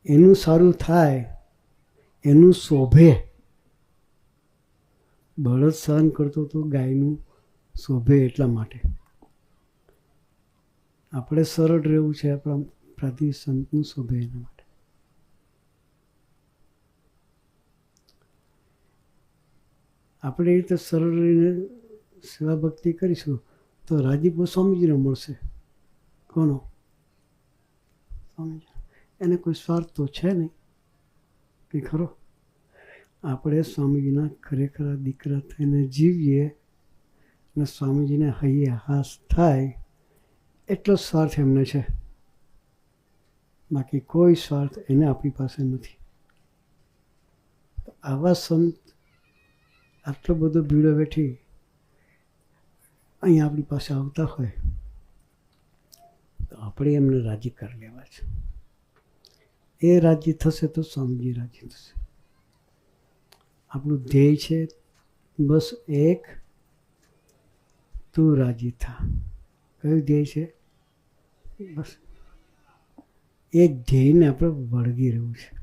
એનું સારું થાય, એનું શોભે. બળદ સહન કરતો તો ગાયનું શોભે એટલા માટે. આપણે સરળ રહેવું છે, આપણા પ્રાતિ સંતનું શોભે એના માટે. આપણે એ રીતે સરળ રહીને સેવા ભક્તિ કરીશું તો રાજીપો સ્વામીજીને મળશે. કોનો? સ્વામીજી. એને કોઈ સ્વાર્થ તો છે નહીં કે ખરો? આપણે સ્વામીજીના ખરેખર દીકરા થઈને જીવીએ અને સ્વામીજીને હૈયે હાસ થાય એટલો સ્વાર્થ એમને છે. બાકી કોઈ સ્વાર્થ એને આપણી પાસે નથી. આવા સંત આટલો બધો ભીડો બેઠી અહીં આપણી પાસે આવતા હોય તો આપણે એમને રાજી કરી લેવા છે. એ રાજી થશે તો સ્વામીજી રાજી થશે. આપણું ધ્યેય છે બસ એક, તું રાજી થા. કયું ધ્યેય છે? બસ એક ધ્યેયને આપણે વળગી રહેવું છે.